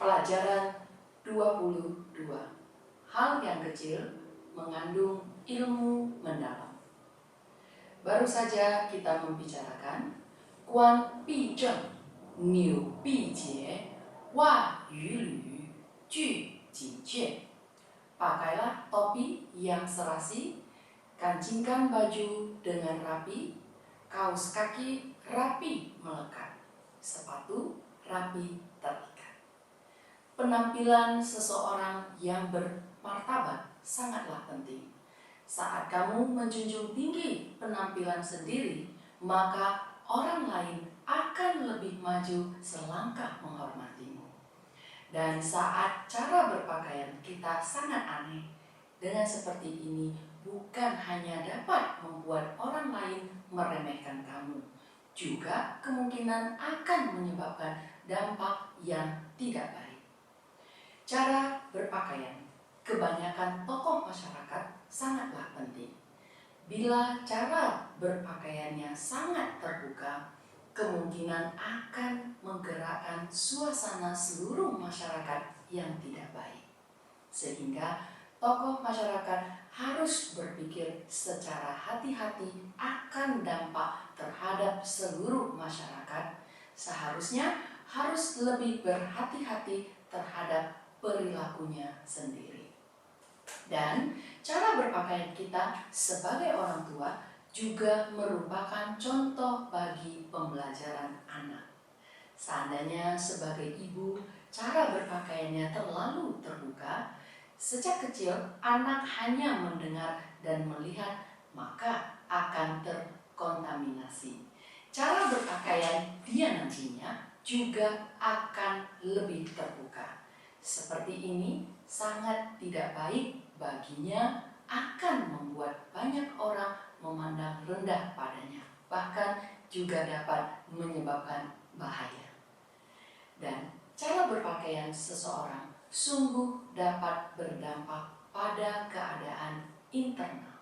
Pelajaran 22. Hal yang kecil mengandung ilmu mendalam. Baru saja kita membicarakan Guan Bi Zheng, Niu Bi Jie, Wa Yu Lü, Ju Ji Jie. Pakailah topi yang serasi, kancingkan baju dengan rapi, kaos kaki rapi melekat, sepatu rapi terikat. Penampilan seseorang yang bermartabat sangatlah penting. Saat kamu menjunjung tinggi penampilan sendiri, maka orang lain akan lebih maju selangkah menghormatimu. Dan saat cara berpakaian kita sangat aneh, dengan seperti ini bukan hanya dapat membuat orang lain meremehkan kamu, juga kemungkinan akan menyebabkan dampak yang tidak baik. Cara berpakaian kebanyakan tokoh masyarakat sangatlah penting. Bila cara berpakaiannya sangat terbuka, kemungkinan akan menggerakkan suasana seluruh masyarakat yang tidak baik. Sehingga tokoh masyarakat harus berpikir secara hati-hati akan dampak terhadap seluruh masyarakat. Seharusnya harus lebih berhati-hati terhadap perilakunya sendiri. Dan cara berpakaian kita sebagai orang tua juga merupakan contoh bagi pembelajaran anak. Seandainya sebagai ibu cara berpakaiannya terlalu terbuka, sejak kecil anak hanya mendengar dan melihat, maka akan terkontaminasi. Cara berpakaian dia nantinya juga akan lebih terbuka. Seperti ini sangat tidak baik baginya, akan membuat banyak orang memandang rendah padanya, bahkan juga dapat menyebabkan bahaya. Dan cara berpakaian seseorang sungguh dapat berdampak pada keadaan internal.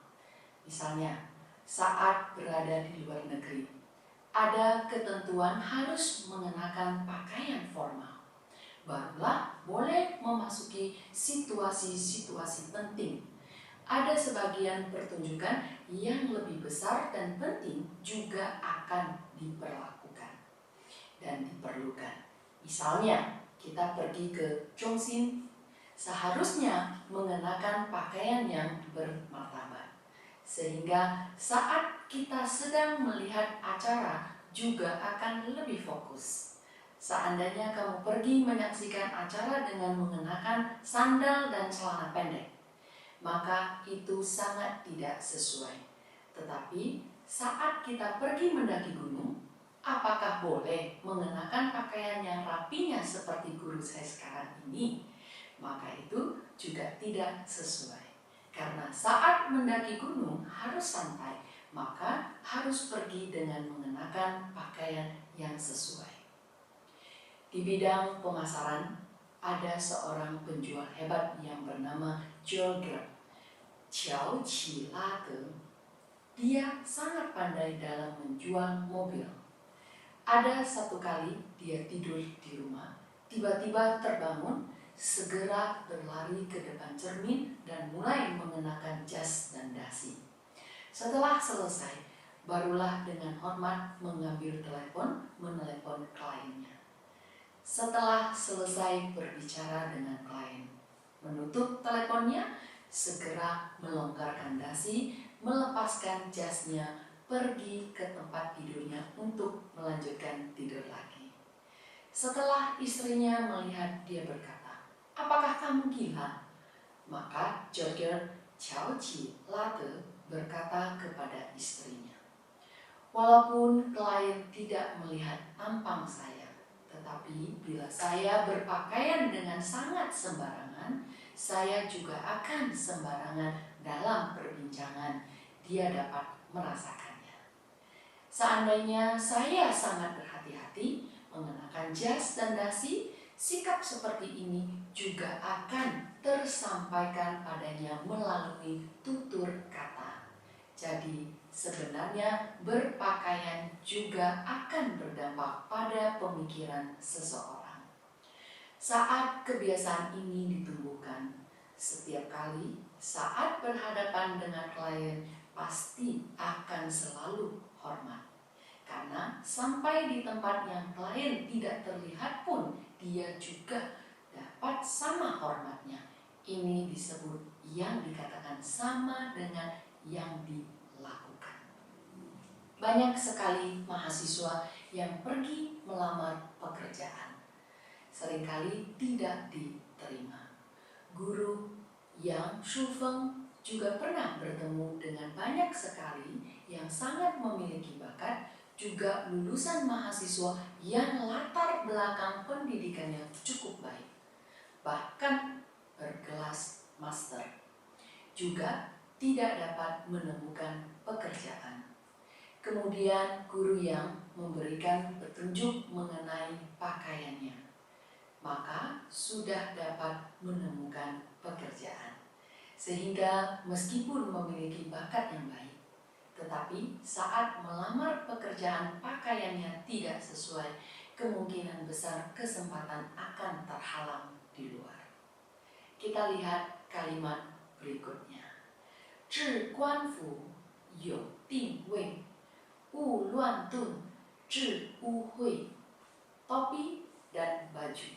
Misalnya, saat berada di luar negeri, ada ketentuan harus mengenakan pakaian formal. Barulah boleh memasuki situasi-situasi penting. Ada sebagian pertunjukan yang lebih besar dan penting juga akan diperlakukan dan diperlukan. Misalnya, kita pergi ke Zhongxin, seharusnya mengenakan pakaian yang bermartabat. Sehingga saat kita sedang melihat acara juga akan lebih fokus. Seandainya kamu pergi menyaksikan acara dengan mengenakan sandal dan celana pendek, maka itu sangat tidak sesuai. Tetapi saat kita pergi mendaki gunung, apakah boleh mengenakan pakaian yang rapinya seperti guru saya sekarang ini? Maka itu juga tidak sesuai. Karena saat mendaki gunung harus santai, maka harus pergi dengan mengenakan pakaian yang sesuai. Di bidang pemasaran, ada seorang penjual hebat yang bernama George Qiao Qi La De. Dia sangat pandai dalam menjual mobil. Ada satu kali dia tidur di rumah, tiba-tiba terbangun, segera berlari ke depan cermin dan mulai mengenakan jas dan dasi. Setelah selesai, barulah dengan hormat mengambil telepon, menelepon kliennya. Setelah selesai berbicara dengan klien, menutup teleponnya, segera melonggarkan dasi, melepaskan jasnya, pergi ke tempat tidurnya untuk melanjutkan tidur lagi. Setelah istrinya melihat, dia berkata, "Apakah kamu gila?" Maka George Qiao Qi La De berkata kepada istrinya, "Walaupun klien tidak melihat tampang saya, tetapi bila saya berpakaian dengan sangat sembarangan, saya juga akan sembarangan dalam perbincangan. Dia dapat merasakannya. Seandainya saya sangat berhati-hati mengenakan jas dan dasi, sikap seperti ini juga akan tersampaikan padanya melalui tutur kata. Jadi sebenarnya berpakaian juga akan berdampak pada pemikiran seseorang. Saat kebiasaan ini ditumbuhkan, setiap kali saat berhadapan dengan klien pasti akan selalu hormat. Karena sampai di tempat yang klien tidak terlihat pun dia juga dapat sama hormatnya. Ini disebut yang dikatakan sama dengan yang dilakukan. Banyak sekali mahasiswa yang pergi melamar pekerjaan, seringkali tidak diterima. Guru Yang Shufeng juga pernah bertemu dengan banyak sekali yang sangat memiliki bakat, juga lulusan mahasiswa yang latar belakang pendidikannya cukup baik, bahkan berkelas master, juga tidak dapat menemukan pekerjaan. Kemudian guru yang memberikan petunjuk mengenai pakaiannya, maka sudah dapat menemukan pekerjaan. Sehingga meskipun memiliki bakat yang baik, tetapi saat melamar pekerjaan pakaiannya tidak sesuai, kemungkinan besar kesempatan akan terhalang di luar. Kita lihat kalimat berikutnya. 置官服有定位，勿乱顿，治污秽. Topi dan baju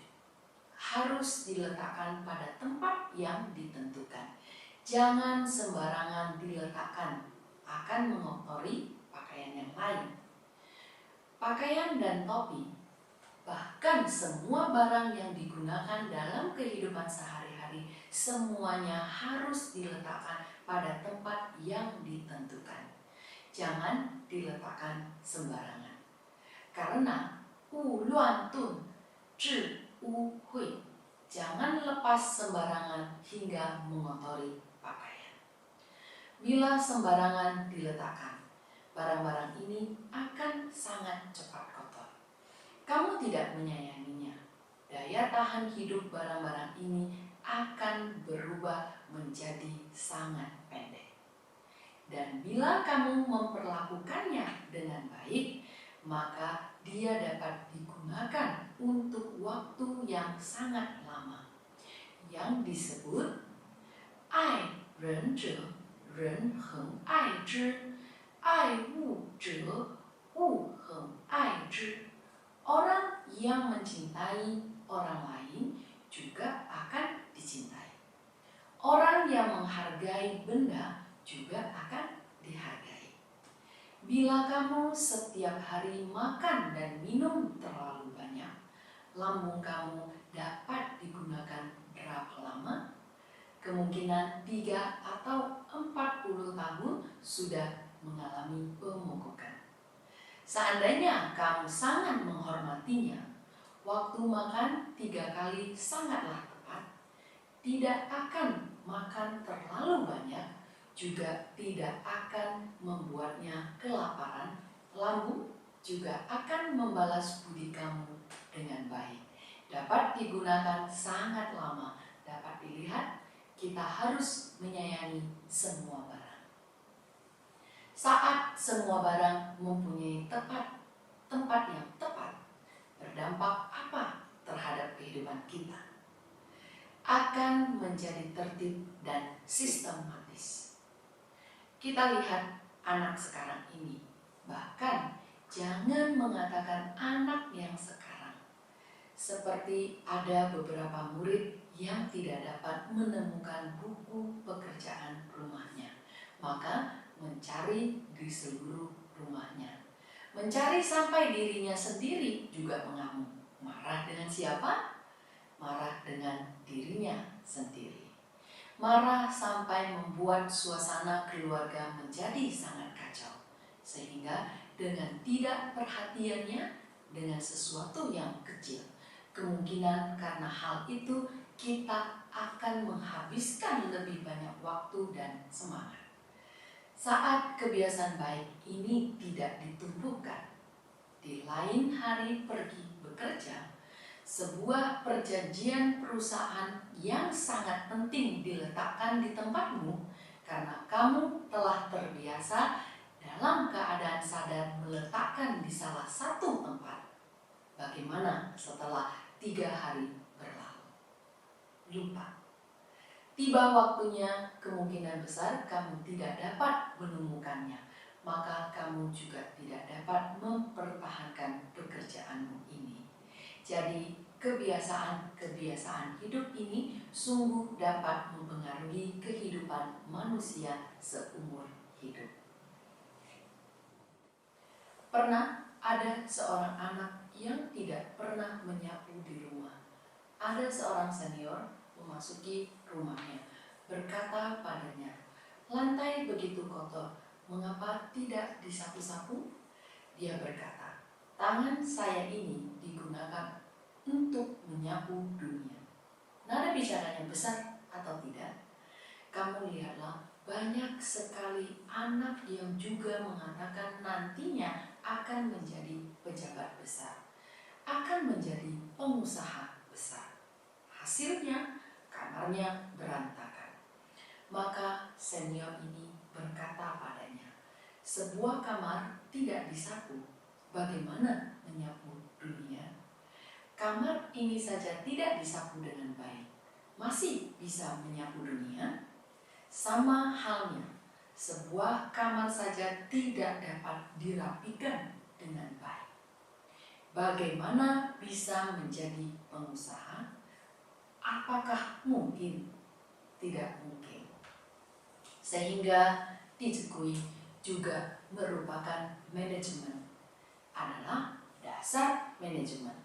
harus diletakkan pada tempat yang ditentukan. Jangan sembarangan diletakkan, akan mengotori pakaian yang lain. Pakaian dan topi, bahkan semua barang yang digunakan dalam kehidupan sehari-hari, semuanya harus diletakkan pada tempat yang ditentukan. Jangan diletakkan sembarangan. Karena 勿乱顿，治污秽. Jangan lepas sembarangan hingga mengotori pakaian. Bila sembarangan diletakkan, barang-barang ini akan sangat cepat kotor. Kamu tidak menyayanginya. Daya tahan hidup barang-barang ini akan berubah menjadi sangat pendek. Dan bila kamu memperlakukannya dengan baik, maka dia dapat digunakan untuk waktu yang sangat lama, yang disebut 爱人者，人恒爱之；爱物者，物恒爱之. Orang yang mencintai orang lain juga akan dicintai. Orang yang menghargai benda juga akan dihargai. Bila kamu setiap hari makan dan minum terlalu banyak, lambung kamu dapat digunakan berapa lama? Kemungkinan 3 atau 40 tahun sudah mengalami pemogokan. Seandainya kamu sangat menghormatinya, waktu makan 3 kali sangatlah tepat. Tidak akan makan terlalu banyak, juga tidak akan membuatnya kelaparan. Lambung juga akan membalas budi kamu dengan baik. Dapat digunakan sangat lama. Dapat dilihat, kita harus menyayangi semua barang. Saat semua barang mempunyai tempat yang tepat, berdampak apa terhadap kehidupan kita? Akan menjadi tertib dan sistematis. Kita lihat anak sekarang ini. Bahkan jangan mengatakan anak yang sekarang. Seperti ada beberapa murid yang tidak dapat menemukan buku pekerjaan rumahnya, maka mencari di seluruh rumahnya. Mencari sampai dirinya sendiri juga mengamuk. Marah dengan siapa? Marah dengan dirinya sendiri. Marah sampai membuat suasana keluarga menjadi sangat kacau. Sehingga dengan tidak perhatiannya dengan sesuatu yang kecil, kemungkinan karena hal itu kita akan menghabiskan lebih banyak waktu dan semangat. Saat kebiasaan baik ini tidak ditumbuhkan, di lain hari pergi bekerja, sebuah perjanjian perusahaan yang sangat penting diletakkan di tempatmu karena kamu telah terbiasa dalam keadaan sadar meletakkan di salah satu tempat. Bagaimana setelah 3 hari berlalu? lupa. Tiba waktunya, kemungkinan besar kamu tidak dapat menemukannya, maka kamu juga tidak dapat mempertahankan pekerjaanmu ini. Jadi, kebiasaan-kebiasaan hidup ini sungguh dapat mempengaruhi kehidupan manusia seumur hidup. Pernah ada seorang anak yang tidak pernah menyapu di rumah. Ada seorang senior memasuki rumahnya, berkata padanya, "Lantai begitu kotor, mengapa tidak disapu-sapu?" Dia berkata, "Tangan saya ini digunakan untuk menyapu dunia." Nada bicaranya besar atau tidak? Kamu lihatlah, banyak sekali anak yang juga mengatakan nantinya akan menjadi pejabat besar, akan menjadi pengusaha besar. Hasilnya, kamarnya berantakan. Maka senior ini berkata padanya, "Sebuah kamar tidak disapu, bagaimana menyapu dunia? Kamar ini saja tidak disapu dengan baik, masih bisa menyapu dunia?" Sama halnya, sebuah kamar saja tidak dapat dirapikan dengan baik. Bagaimana bisa menjadi pengusaha? Apakah mungkin? Tidak mungkin. Sehingga ditekui juga merupakan manajemen, adalah dasar manajemen.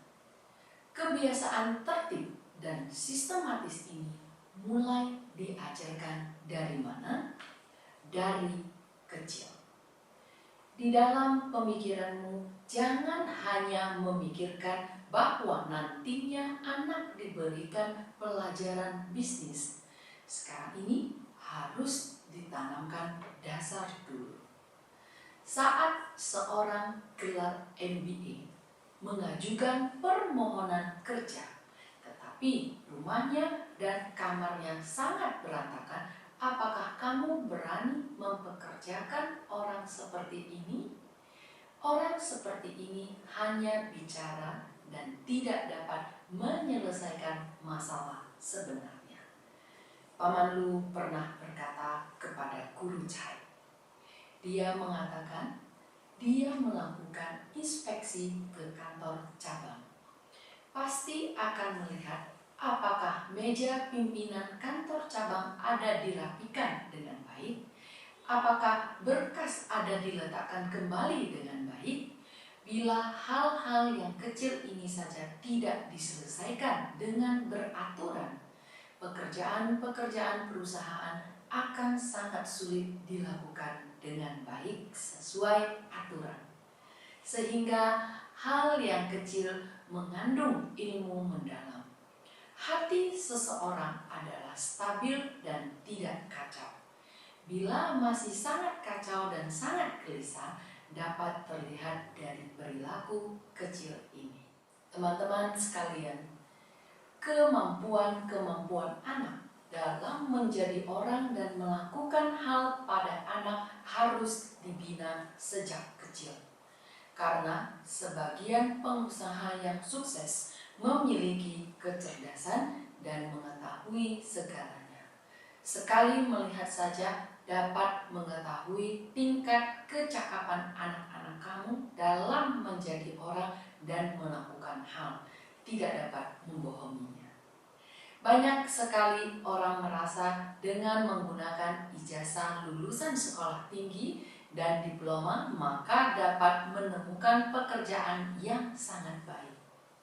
Kebiasaan tertib dan sistematis ini mulai diajarkan dari mana? Dari kecil. Di dalam pemikiranmu, jangan hanya memikirkan bahwa nantinya anak diberikan pelajaran bisnis. Sekarang ini harus ditanamkan dasar dulu. Saat seorang gelar MBA mengajukan permohonan kerja, tetapi rumahnya dan kamarnya sangat berantakan, apakah kamu berani mempekerjakan orang seperti ini? Orang seperti ini hanya bicara dan tidak dapat menyelesaikan masalah sebenarnya. Paman Lu pernah berkata kepada guru Chai. Dia mengatakan, dia melakukan inspeksi ke kantor cabang. Pasti akan melihat apakah meja pimpinan kantor cabang ada dirapikan dengan baik, apakah berkas ada diletakkan kembali dengan baik. Bila hal-hal yang kecil ini saja tidak diselesaikan dengan beraturan, pekerjaan-pekerjaan perusahaan akan sangat sulit dilakukan dengan baik sesuai aturan. Sehingga hal yang kecil mengandung ilmu mendalam. Hati seseorang adalah stabil dan tidak kacau. Bila masih sangat kacau dan sangat gelisah, dapat terlihat dari perilaku kecil ini. Teman-teman sekalian, kemampuan anak dalam menjadi orang dan melakukan hal pada anak harus dibina sejak kecil. Karena sebagian pengusaha yang sukses memiliki kecerdasan dan mengetahui segalanya. Sekali melihat saja dapat mengetahui tingkat kecakapan anak-anak kamu dalam menjadi orang dan melakukan hal, tidak dapat membohonginya. Banyak sekali orang merasa dengan menggunakan ijazah lulusan sekolah tinggi dan diploma maka dapat menemukan pekerjaan yang sangat baik.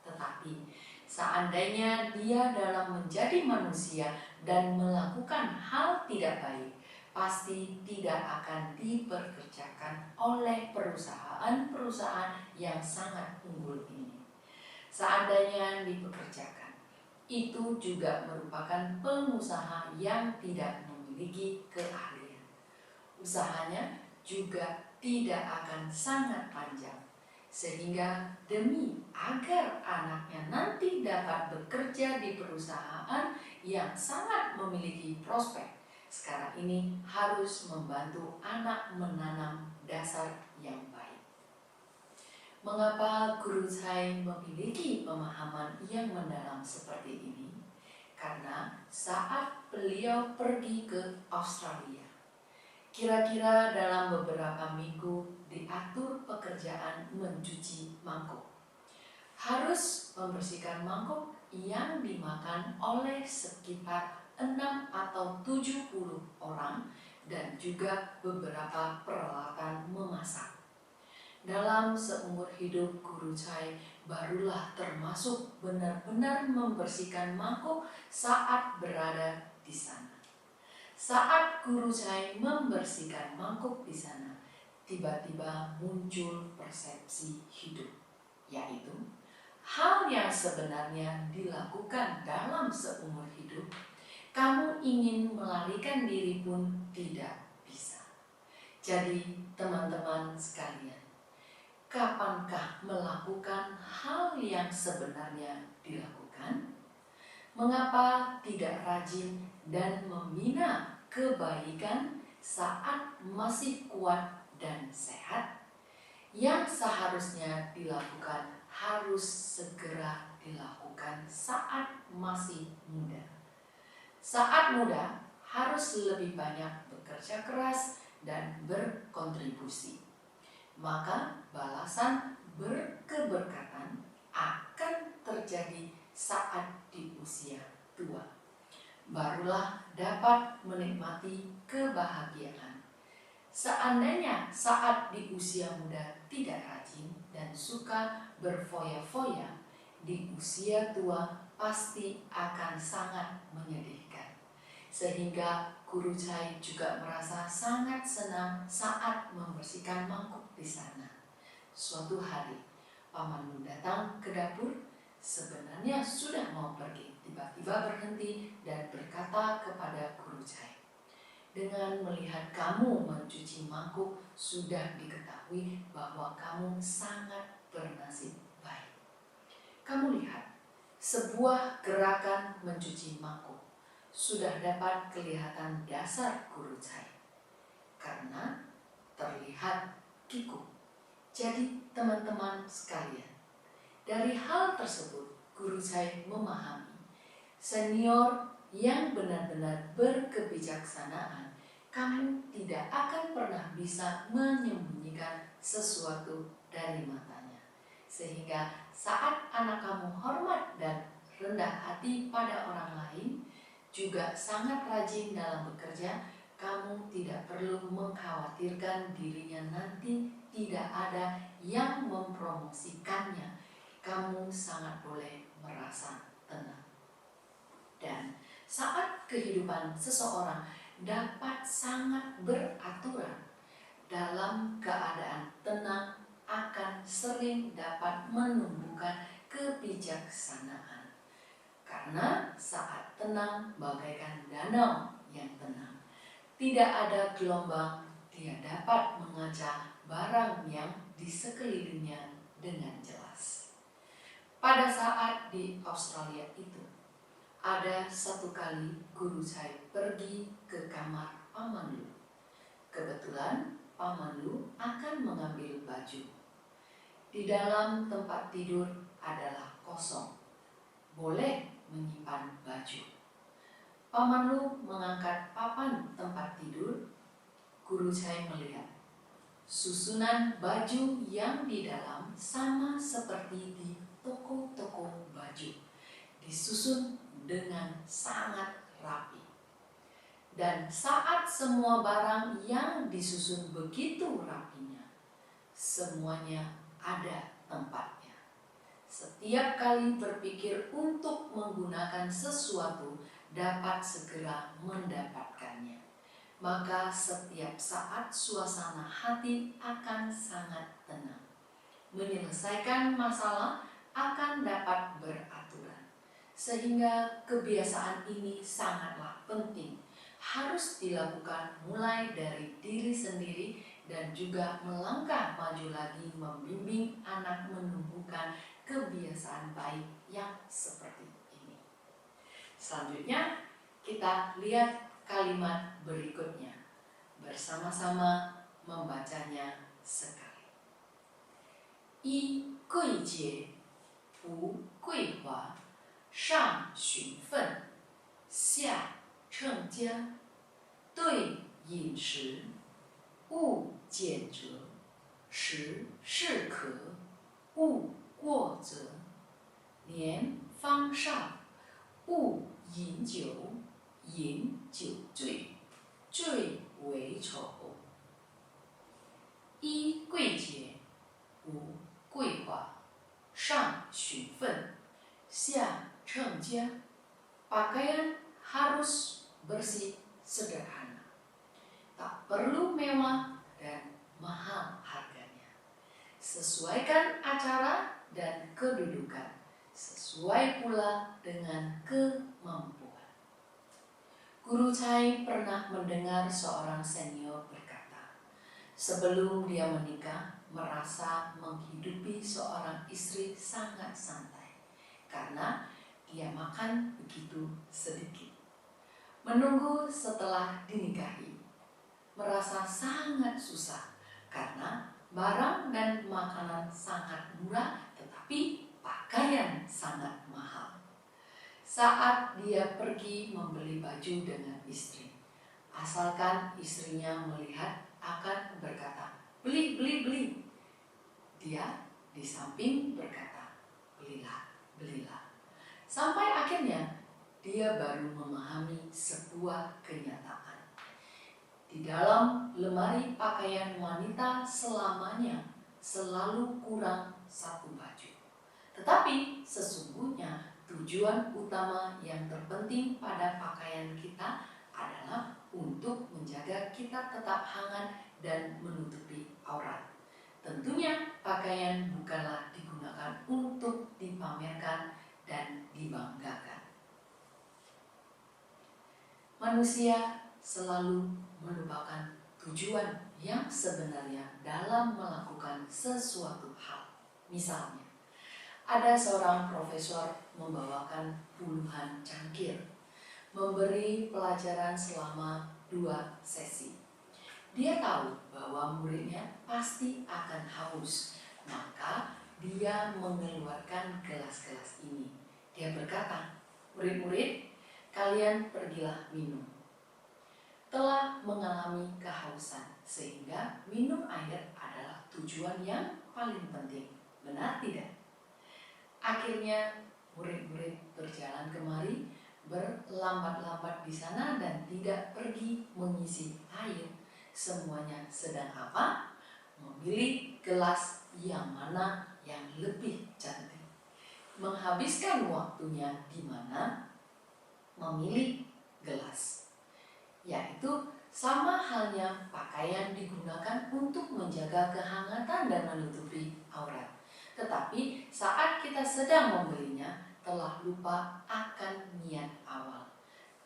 Tetapi seandainya dia dalam menjadi manusia dan melakukan hal tidak baik, pasti tidak akan dipekerjakan oleh perusahaan-perusahaan yang sangat unggul ini. Seandainya dipekerjakan, itu juga merupakan pengusaha yang tidak memiliki keahlian. Usahanya juga tidak akan sangat panjang, sehingga demi agar anaknya nanti dapat bekerja di perusahaan yang sangat memiliki prospek, sekarang ini harus membantu anak menanam dasar yang baik. Mengapa Guru Chai memiliki pemahaman yang mendalam seperti ini? karena saat beliau pergi ke Australia, kira-kira dalam beberapa minggu diatur pekerjaan mencuci mangkuk. Harus membersihkan mangkuk yang dimakan oleh sekitar 6 atau 70 orang dan juga beberapa peralatan memasak. Dalam seumur hidup Guru Chai barulah termasuk benar-benar membersihkan mangkuk saat berada di sana. Saat Guru Chai membersihkan mangkuk di sana, tiba-tiba muncul persepsi hidup, yaitu hal yang sebenarnya dilakukan dalam seumur hidup, kamu ingin melarikan diri pun tidak bisa. Jadi teman-teman sekalian, kapankah melakukan hal yang sebenarnya dilakukan? Mengapa tidak rajin dan membina kebaikan saat masih kuat dan sehat? Yang seharusnya dilakukan harus segera dilakukan saat masih muda. Saat muda harus lebih banyak bekerja keras dan berkontribusi. Maka balasan berkeberkatan akan terjadi saat di usia tua. Barulah dapat menikmati kebahagiaan. Seandainya saat di usia muda tidak rajin dan suka berfoya-foya, di usia tua pasti akan sangat menyedihkan. Sehingga Guru Chai juga merasa sangat senang saat membersihkan mangkuk di sana. Suatu hari, Paman Lu datang ke dapur, sebenarnya sudah mau pergi, tiba-tiba berhenti dan berkata kepada Guru Chai, dengan melihat kamu mencuci mangkuk, sudah diketahui bahwa kamu sangat bernasib baik. Kamu lihat, sebuah gerakan mencuci mangkuk sudah dapat kelihatan dasar Guru Chai karena terlihat kikuk. Jadi teman-teman sekalian, dari hal tersebut Guru Chai memahami senior yang benar-benar berkebijaksanaan, kamu tidak akan pernah bisa menyembunyikan sesuatu dari matanya. Sehingga saat anak kamu hormat dan rendah hati pada orang lain, juga sangat rajin dalam bekerja, kamu tidak perlu mengkhawatirkan dirinya nanti tidak ada yang mempromosikannya. Kamu sangat boleh merasa tenang. Dan saat kehidupan seseorang dapat sangat beraturan, dalam keadaan tenang akan sering dapat menumbuhkan kebijaksanaan. Karena saat tenang bagaikan danau yang tenang, tidak ada gelombang, dia dapat mengajak barang yang di sekelilingnya dengan jelas. Pada saat di Australia itu, ada satu kali Guru Chai pergi ke kamar Paman Lu. Kebetulan Paman Lu akan mengambil baju. Di dalam tempat tidur adalah kosong, boleh menyimpan baju. Paman Lu mengangkat papan tempat tidur. Guru Chai melihat susunan baju yang di dalam sama seperti di toko-toko baju, disusun dengan sangat rapi. Dan saat semua barang yang disusun begitu rapinya, semuanya ada tempatnya. Setiap kali berpikir untuk menggunakan sesuatu dapat segera mendapatkannya. Maka setiap saat suasana hati akan sangat tenang. Menyelesaikan masalah akan dapat beraturan. Sehingga kebiasaan ini sangatlah penting. Harus dilakukan mulai dari diri sendiri dan juga melangkah maju lagi membimbing anak menumbuhkan kebiasaan baik yang seperti ini. Selanjutnya kita lihat kalimat berikutnya. Bersama-sama membacanya sekali. 一贵洁，不贵华，上循分，下称家，对饮食，勿俭折，时适可，勿过则。年方少，勿饮酒，饮酒醉，醉为丑。一贵洁，无贵华，上循分，下称家。Pakaian harus bersih sederhana, tak perlu mewah dan mahal harganya. Sesuaikan acara dan kedudukan, sesuai pula dengan kemampuan. Guru Chai pernah mendengar seorang senior berkata, sebelum dia menikah, merasa menghidupi seorang istri sangat santai, karena dia makan begitu sedikit. Menunggu setelah dinikahi, merasa sangat susah, karena barang dan makanan sangat murah, tetapi pakaian sangat mahal. Saat dia pergi membeli baju dengan istri, asalkan istrinya melihat akan berkata, beli, beli, beli. Dia di samping berkata, belilah, belilah. Sampai akhirnya dia baru memahami sebuah kenyataan. Di dalam lemari pakaian wanita selamanya selalu kurang satu baju. Tetapi sesungguhnya tujuan utama yang terpenting pada pakaian kita adalah untuk menjaga kita tetap hangat dan menutupi aurat. Tentunya pakaian bukanlah digunakan untuk dipamerkan dan dibanggakan. Manusia selalu melupakan tujuan yang sebenarnya dalam melakukan sesuatu hal. Misalnya, ada seorang profesor membawakan puluhan cangkir, memberi pelajaran selama 2 sesi. Dia tahu bahwa muridnya pasti akan haus, maka dia mengeluarkan gelas-gelas ini. Dia berkata, murid-murid, kalian pergilah minum. Telah mengalami kehausan, sehingga minum air adalah tujuan yang paling penting. Benar tidak? Akhirnya murid-murid berjalan kemari, berlambat-lambat di sana dan tidak pergi mengisi air. Semuanya sedang apa? Memilih gelas yang mana yang lebih cantik. Menghabiskan waktunya di mana? Memilih gelas. Yaitu sama halnya pakaian digunakan untuk menjaga kehangatan dan menutupi aurat. Tetapi saat kita sedang membelinya, telah lupa akan niat awal.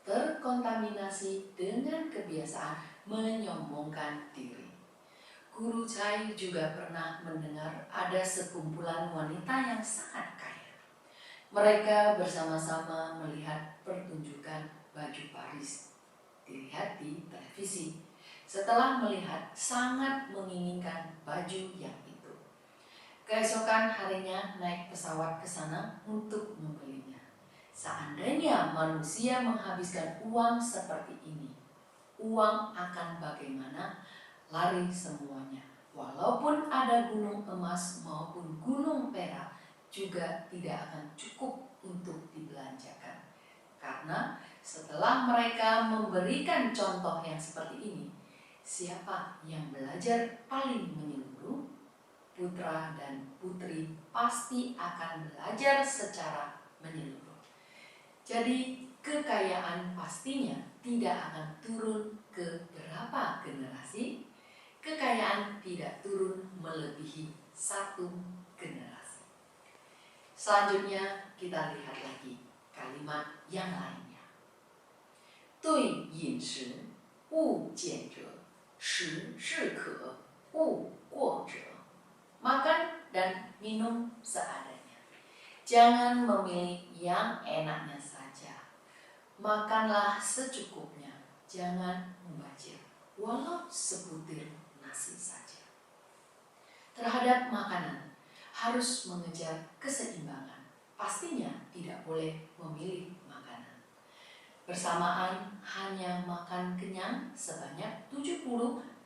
Terkontaminasi dengan kebiasaan menyombongkan diri. Guru Chai juga pernah mendengar ada sekumpulan wanita yang sangat kaya. Mereka bersama-sama melihat pertunjukan baju Paris. Dilihat di televisi. Setelah melihat, sangat menginginkan baju yang itu. Keesokan harinya naik pesawat ke sana untuk membelinya. Seandainya manusia menghabiskan uang seperti ini, uang akan bagaimana? Lari semuanya. Walaupun ada gunung emas maupun gunung perak, juga tidak akan cukup untuk dibelanjakan. Karena setelah mereka memberikan contoh yang seperti ini, siapa yang belajar paling menyeluruh? Putra dan putri pasti akan belajar secara menyeluruh. Jadi kekayaan pastinya tidak akan turun ke berapa generasi. Kekayaan tidak turun melebihi 1 generasi. Selanjutnya kita lihat lagi kalimat yang lainnya. 对饮食，勿俭折，时适可，勿过折。Makan dan minum seadanya. Jangan memilih yang enaknya saja. Makanlah secukupnya. Jangan membajir, walau sebutir nasi saja. Terhadap makanan, harus mengejar keseimbangan. Pastinya tidak boleh memilih makanan. bersamaan hanya makan kenyang sebanyak 70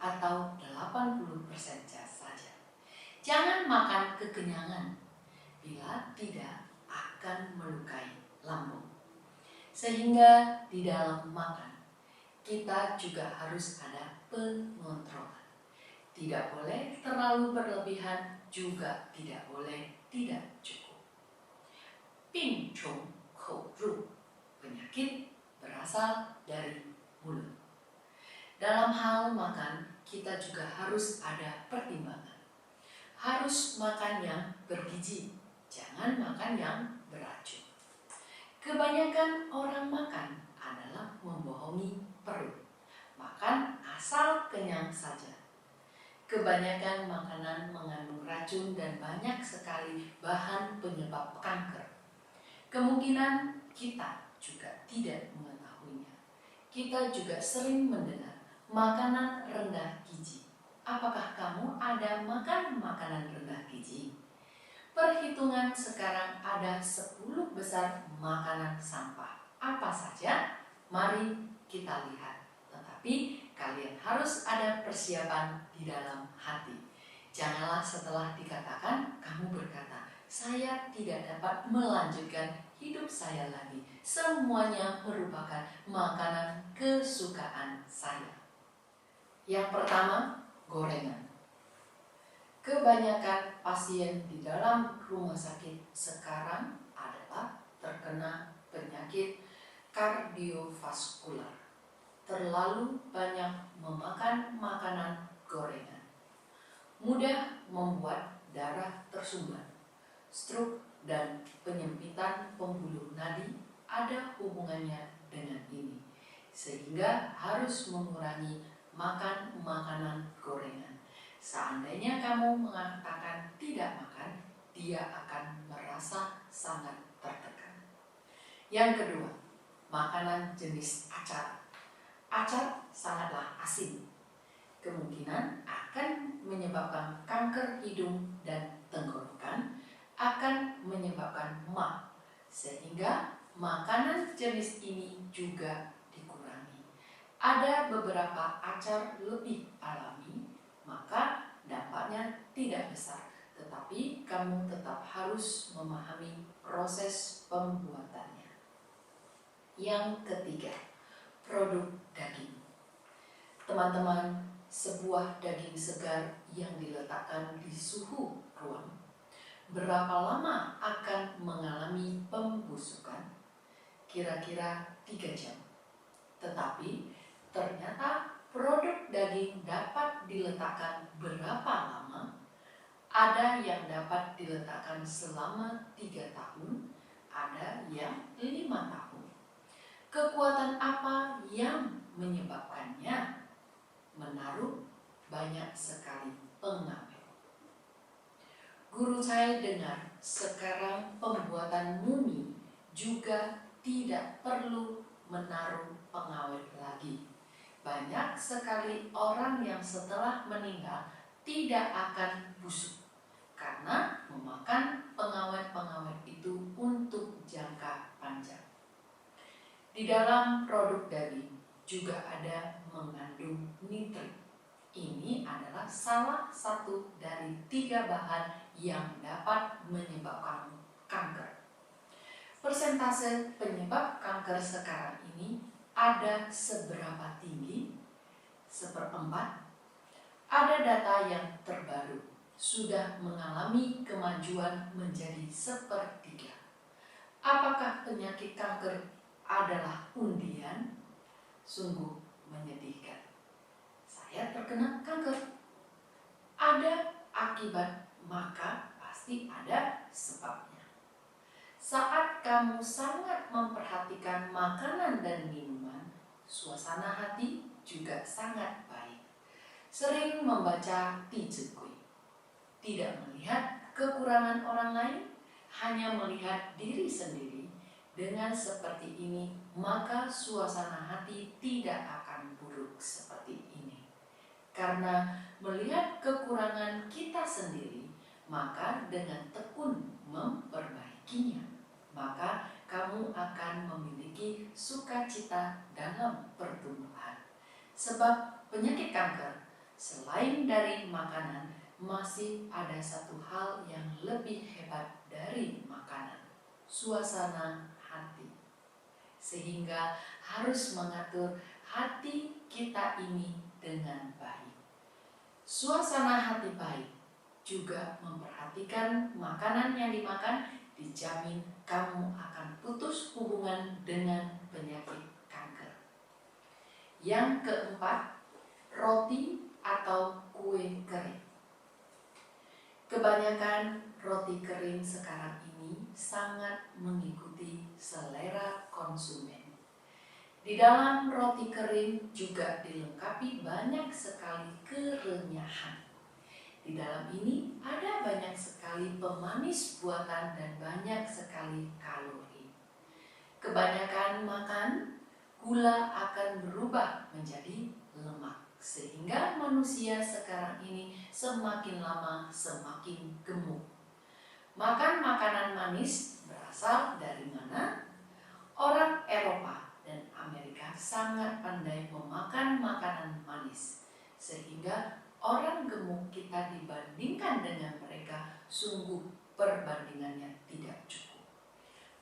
atau 80% saja. Jangan makan kekenyangan, bila tidak akan melukai lambung. Sehingga di dalam makan, kita juga harus ada pengontrolan. Tidak boleh terlalu berlebihan, juga tidak boleh tidak cukup. 病从口入, penyakit berasal dari mulut. Dalam hal makan, kita juga harus ada pertimbangan. Harus makan yang bergizi, jangan makan yang beracun. Kebanyakan orang makan adalah membohongi perut. Makan asal kenyang saja. Kebanyakan makanan mengandung racun dan banyak sekali bahan penyebab kanker. Kemungkinan kita juga tidak mengetahuinya. Kita juga sering mendengar makanan rendah gizi. Apakah kamu ada makan makanan rendah gizi? Perhitungan sekarang ada 10 besar makanan sampah. Apa saja? Mari kita lihat. Tetapi kalian harus ada persiapan di dalam hati. Janganlah setelah dikatakan kamu berkata, saya tidak dapat melanjutkan hidup saya lagi. Semuanya merupakan makanan kesukaan saya. Yang pertama, gorengan. Kebanyakan pasien di dalam rumah sakit sekarang adalah terkena penyakit kardiovaskular. Terlalu banyak memakan makanan gorengan. Mudah membuat darah tersumbat. Stroke dan penyempitan pembuluh nadi ada hubungannya dengan ini. Sehingga harus mengurangi makan makanan gorengan. Seandainya kamu mengatakan tidak makan, dia akan merasa sangat tertekan. Yang kedua, makanan jenis acar. Acar sangatlah asin. Kemungkinan akan menyebabkan kanker hidung dan tenggorokan, akan menyebabkan MA. Sehingga makanan jenis ini juga dikurangi. Ada beberapa acar lebih alami, maka dampaknya tidak besar, tetapi kamu tetap harus memahami proses pembuatannya. Yang ketiga, produk daging. Teman-teman, sebuah daging segar yang diletakkan di suhu ruang, berapa lama akan mengalami pembusukan? Kira-kira 3 jam. Tetapi ternyata produk daging dapat diletakkan berapa lama? Ada yang dapat diletakkan selama 3 tahun, ada yang 5 tahun. Kekuatan apa yang menyebabkannya? Menaruh banyak sekali pengawet. Guru saya dengar sekarang pembuatan mumi juga tidak perlu menaruh pengawet lagi. Banyak sekali orang yang setelah meninggal tidak akan busuk karena memakan pengawet-pengawet itu untuk jangka panjang. Di dalam produk daging juga ada mengandung nitrit. Ini adalah salah satu dari 3 bahan yang dapat menyebabkan kanker. Persentase penyebab kanker sekarang ini ada seberapa tinggi? 1/4. Ada data yang terbaru sudah mengalami kemajuan menjadi 1/3. Apakah penyakit kanker adalah undian? Sungguh menyedihkan. Saya terkena kanker. Ada akibat, maka pasti ada sebabnya. Saat kamu sangat memperhatikan makanan dan minuman, suasana hati juga sangat baik. Sering membaca tijekui, tidak melihat kekurangan orang lain, hanya melihat diri sendiri. Dengan seperti ini, maka suasana hati tidak akan buruk seperti ini. Karena melihat kekurangan kita sendiri, maka dengan tekun memperbaikinya, maka kamu akan memiliki sukacita dalam pertumbuhan. Sebab penyakit kanker, selain dari makanan, masih ada satu hal yang lebih hebat dari makanan, suasana hati. Sehingga harus mengatur hati kita ini dengan baik. Suasana hati baik juga memperhatikan makanan yang dimakan, dijamin kamu akan putus hubungan dengan penyakit kanker. Yang keempat, roti atau kue kering. Kebanyakan roti kering sekarang ini sangat mengikuti selera konsumen. Di dalam roti kering juga dilengkapi banyak sekali kerenyahan. Di dalam ini ada banyak sekali pemanis buatan dan banyak sekali kalori. Kebanyakan makan, gula akan berubah menjadi lemak. Sehingga manusia sekarang ini semakin lama semakin gemuk. Makan makanan manis berasal dari mana? Orang Eropa dan Amerika sangat pandai memakan makanan manis. Sehingga orang gemuk kita dibandingkan dengan mereka sungguh perbandingannya tidak cukup.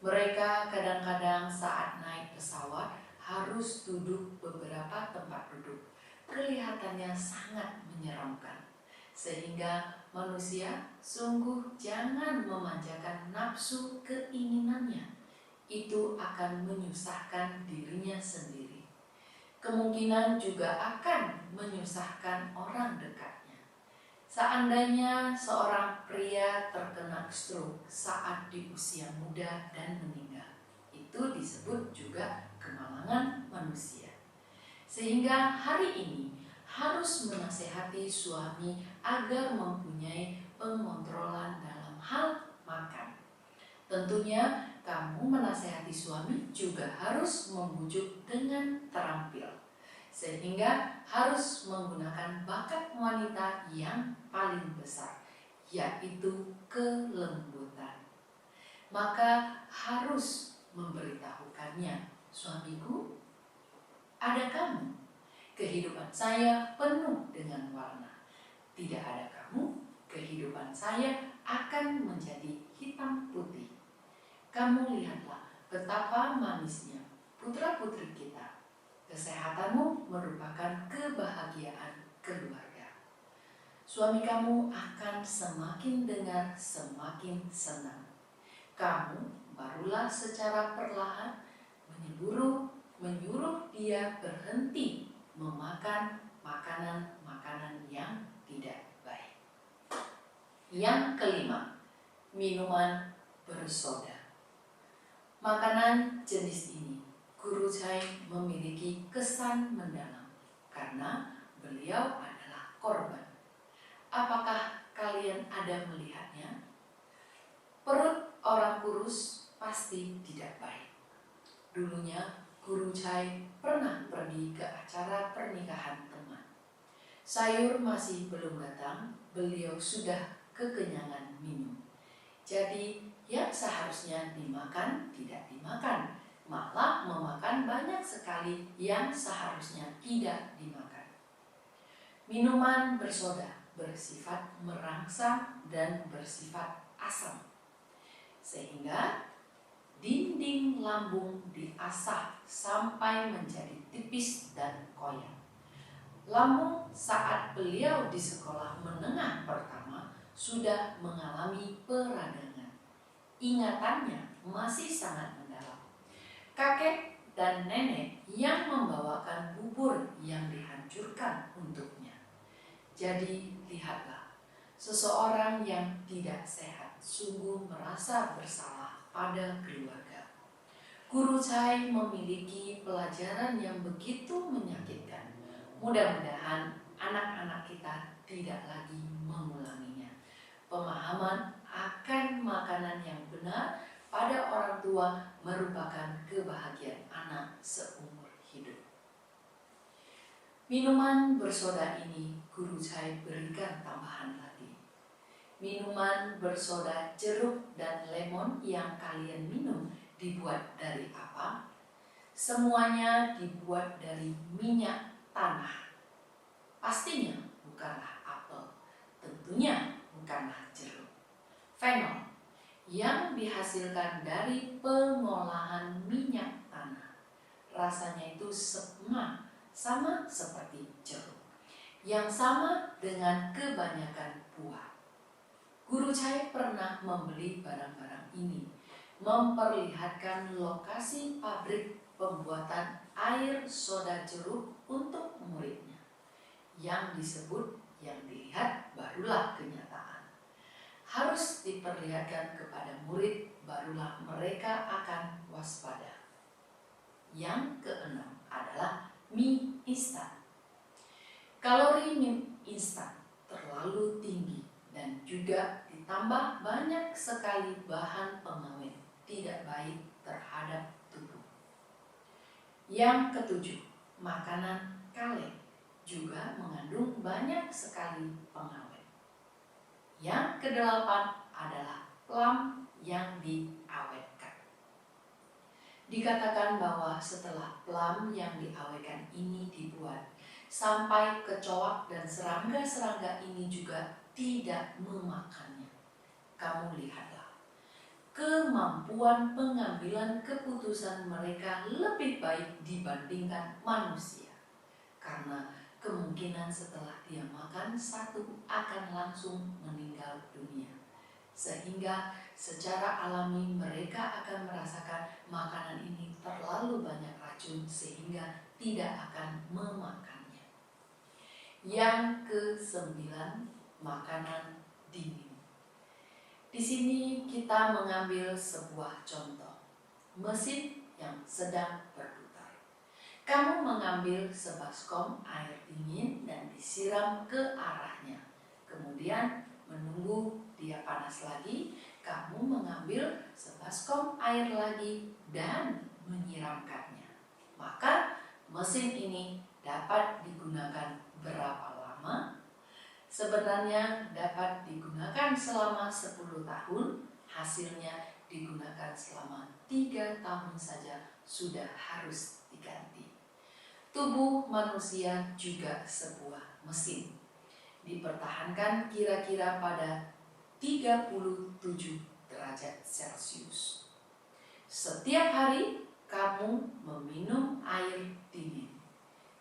Mereka kadang-kadang saat naik pesawat harus duduk beberapa tempat duduk. Kelihatannya sangat menyeramkan. Sehingga manusia sungguh jangan memanjakan nafsu keinginannya. Itu akan menyusahkan dirinya sendiri. Kemungkinan juga akan menyusahkan orang dekatnya. Seandainya seorang pria terkena stroke saat di usia muda dan meninggal, itu disebut juga kemalangan manusia. Sehingga hari ini harus menasehati suami agar mempunyai pengontrolan dalam hal makan. Tentunya kamu menasehati suami juga harus membujuk dengan terampil. Sehingga harus menggunakan bakat wanita yang paling besar, yaitu kelembutan. Maka harus memberitahukannya, suamiku, ada kamu. Kehidupan saya penuh dengan warna. Tidak ada kamu, kehidupan saya akan menjadi hitam putih. Kamu lihatlah betapa manisnya putra-putri kita. Kesehatanmu merupakan kebahagiaan keluarga. Suami kamu akan semakin dengar semakin senang. Kamu barulah secara perlahan menyuruh dia berhenti memakan makanan-makanan yang tidak baik. Yang kelima, minuman bersoda. Makanan jenis ini, Guru Chai memiliki kesan mendalam karena beliau adalah korban. Apakah kalian ada melihatnya? Perut orang kurus pasti tidak baik. Dulunya Guru Chai pernah pergi ke acara pernikahan teman. Sayur masih belum datang, beliau sudah kekenyangan minum. Jadi yang seharusnya dimakan tidak dimakan, malah memakan banyak sekali yang seharusnya tidak dimakan. Minuman bersoda bersifat merangsang dan bersifat asam, sehingga dinding lambung diasah sampai menjadi tipis dan koyak. Lambung saat beliau di sekolah menengah pertama sudah mengalami peradangan. Ingatannya masih sangat mendalam. Kakek dan nenek yang membawakan bubur yang dihancurkan untuknya. Jadi lihatlah, seseorang yang tidak sehat sungguh merasa bersalah pada keluarga. Guru Chai memiliki pelajaran yang begitu menyakitkan. Mudah-mudahan anak-anak kita tidak lagi mengulanginya. Pemahaman akan makanan yang benar pada orang tua merupakan kebahagiaan anak seumur hidup. Minuman bersoda ini Guru Chai berikan tambahan lagi. Minuman bersoda jeruk dan lemon yang kalian minum dibuat dari apa? Semuanya dibuat dari minyak tanah. Pastinya bukanlah apel, tentunya bukanlah jeruk. Fenol yang dihasilkan dari pengolahan minyak tanah. Rasanya itu sama seperti jeruk, yang sama dengan kebanyakan buah. Guru Chai pernah membeli barang-barang ini, memperlihatkan lokasi pabrik pembuatan air soda jeruk untuk muridnya. Yang disebut, yang dilihat barulah kenyataan. Harus diperlihatkan kepada murid, barulah mereka akan waspada. Yang keenam adalah mie instan. Kalori mie instan terlalu tinggi dan juga ditambah banyak sekali bahan pengawet, tidak baik terhadap tubuh. Yang ketujuh, makanan kaleng juga mengandung banyak sekali pengawet. Yang kedelapan adalah plum yang diawetkan. Dikatakan bahwa setelah plum yang diawetkan ini dibuat, sampai kecoak dan serangga-serangga ini juga tidak memakannya. Kamu lihatlah, kemampuan pengambilan keputusan mereka lebih baik dibandingkan manusia. Karena kemungkinan setelah dia makan satu akan langsung meninggal dunia. Sehingga secara alami mereka akan merasakan makanan ini terlalu banyak racun sehingga tidak akan memakannya. Yang kesembilan, makanan dingin. Di sini kita mengambil sebuah contoh, mesin yang sedang berputar. Kamu mengambil sebaskom air dingin dan disiram ke arahnya. Kemudian menunggu dia panas lagi, kamu mengambil sebaskom air lagi dan menyiramkannya. Maka mesin ini dapat digunakan berapa lama? Sebenarnya dapat digunakan selama 10 tahun, hasilnya digunakan selama 3 tahun saja sudah harus diganti. Tubuh manusia juga sebuah mesin. Dipertahankan kira-kira pada 37 derajat Celcius. Setiap hari kamu meminum air dingin,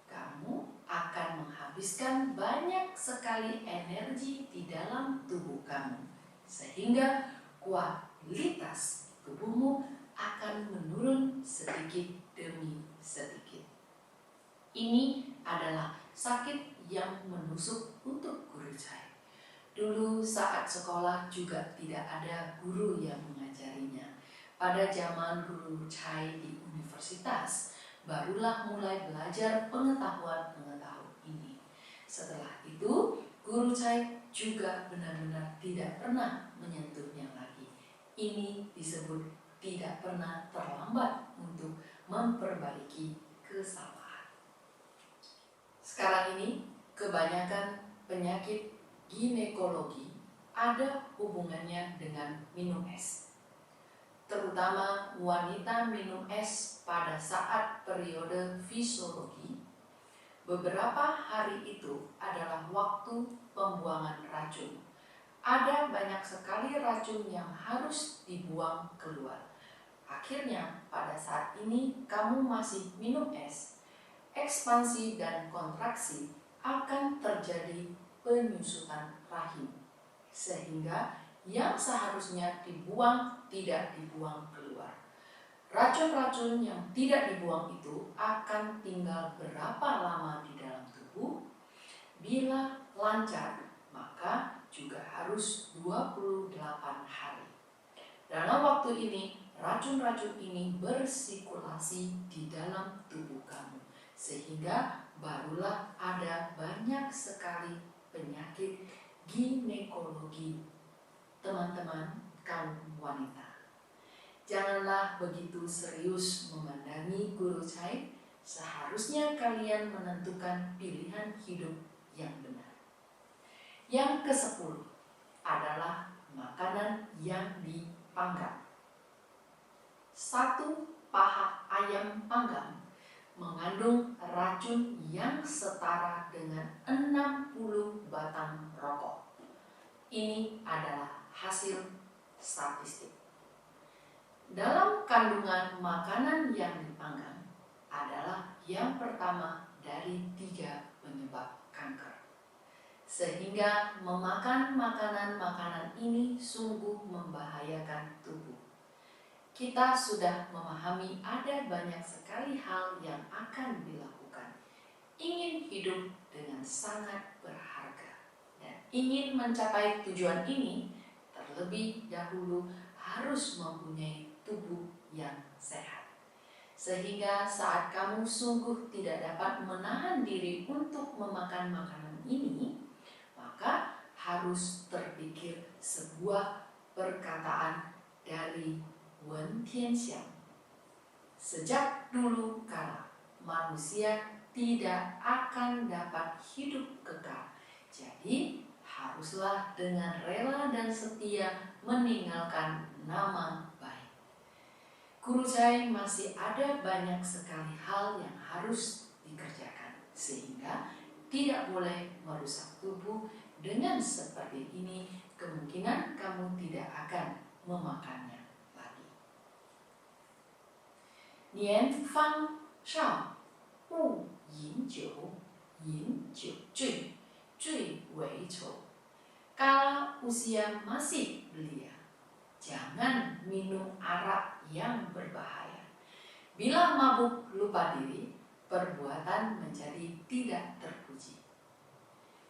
kamu akan menghabiskan banyak sekali energi di dalam tubuh kamu, sehingga kualitas tubuhmu akan menurun sedikit demi sedikit. Ini adalah sakit yang menusuk untuk Guru Chai. Dulu saat sekolah juga tidak ada guru yang mengajarinya. Pada zaman Guru Chai di universitas, barulah mulai belajar pengetahuan-pengetahuan ini. Setelah itu, Guru Chai juga benar-benar tidak pernah menyentuhnya lagi. Ini disebut tidak pernah terlambat untuk memperbaiki kesalahan. Sekarang ini, kebanyakan penyakit ginekologi ada hubungannya dengan minum es. Terutama wanita minum es pada saat periode fisiologi. Beberapa hari itu adalah waktu pembuangan racun. Ada banyak sekali racun yang harus dibuang keluar. Akhirnya pada saat ini kamu masih minum es. Ekspansi dan kontraksi akan terjadi penyusutan rahim, sehingga yang seharusnya dibuang tidak dibuang keluar. Racun-racun yang tidak dibuang itu akan tinggal berapa lama di dalam tubuh? Bila lancar, maka juga harus 28 hari. Dalam waktu ini, racun-racun ini bersirkulasi di dalam tubuh kamu, sehingga barulah ada banyak sekali penyakit ginekologi. Teman-teman kaum wanita, janganlah begitu serius memandangi Guru Chai. Seharusnya kalian menentukan pilihan hidup yang benar. Yang ke-10 adalah makanan yang dipanggang. satu paha ayam panggang mengandung racun yang setara dengan 60 batang rokok. Ini adalah hasil statistik. Dalam kandungan makanan yang dipanggang adalah yang pertama dari 3 penyebab kanker. Sehingga memakan makanan-makanan ini sungguh membahayakan tubuh. Kita sudah memahami ada banyak sekali hal yang akan dilakukan. Ingin hidup dengan sangat berharga dan ingin mencapai tujuan ini, terlebih dahulu harus mempunyai tubuh yang sehat. Sehingga saat kamu sungguh tidak dapat menahan diri untuk memakan makanan ini, maka harus terpikir sebuah perkataan dari Wen Tianxiang. Sejak dulu kala, manusia tidak akan dapat hidup kekal. Jadi, haruslah dengan rela dan setia meninggalkan nama baik. Guru saya masih ada banyak sekali hal yang harus dikerjakan, sehingga tidak boleh merusak tubuh. Dengan seperti ini, kemungkinan kamu tidak akan memakannya lagi. Nian Fang Shao Wu Yin Jiu Yin Jiu Zui Zui Wei Chou. Kala usia masih belia, jangan minum arak yang berbahaya. Bila mabuk lupa diri, perbuatan menjadi tidak terpuji.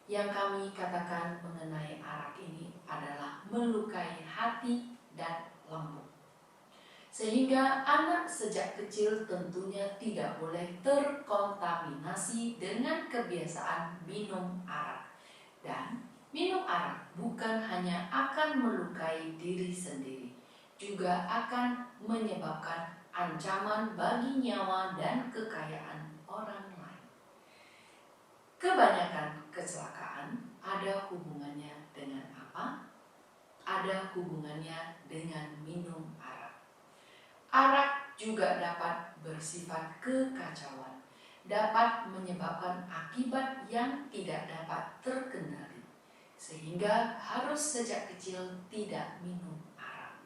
Yang kami katakan mengenai arak ini adalah melukai hati dan lambung. Sehingga anak sejak kecil tentunya tidak boleh terkontaminasi dengan kebiasaan minum arak. Dan minum arak bukan hanya akan melukai diri sendiri, juga akan menyebabkan ancaman bagi nyawa dan kekayaan orang lain. Kebanyakan kecelakaan ada hubungannya dengan apa? Ada hubungannya dengan minum arak. Arak juga dapat bersifat kekacauan, dapat menyebabkan akibat yang tidak dapat terkendali, sehingga harus sejak kecil tidak minum arak.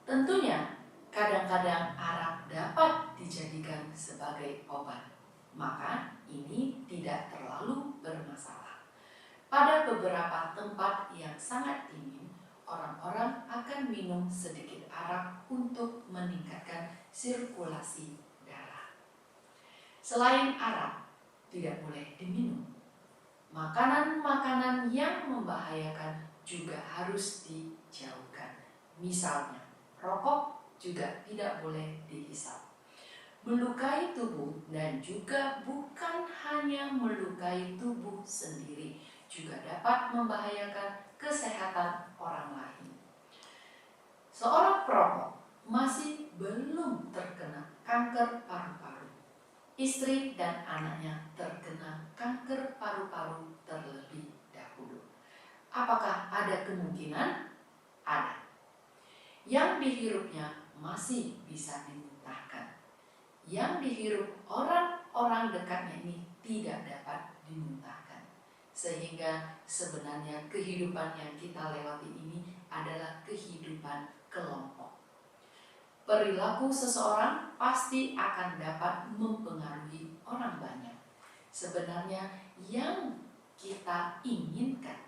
Tentunya, kadang-kadang arak dapat dijadikan sebagai obat, maka ini tidak terlalu bermasalah. Pada beberapa tempat yang sangat dingin, orang-orang akan minum sedikit arak untuk meningkatkan sirkulasi darah. Selain arak, tidak boleh diminum. Makanan-makanan yang membahayakan juga harus dijauhkan. Misalnya, rokok juga tidak boleh dihisap. Melukai tubuh dan juga bukan hanya melukai tubuh sendiri, juga dapat membahayakan kesehatan orang lain. Seorang perokok masih belum terkena kanker paru-paru. Istri dan anaknya terkena kanker paru-paru terlebih dahulu. Apakah ada kemungkinan? Ada. Yang dihirupnya masih bisa dimuntahkan. Yang dihirup orang-orang dekatnya ini tidak dapat dimuntahkan. Sehingga sebenarnya kehidupan yang kita lewati ini adalah kehidupan kelompok. Perilaku seseorang pasti akan dapat mempengaruhi orang banyak. Sebenarnya yang kita inginkan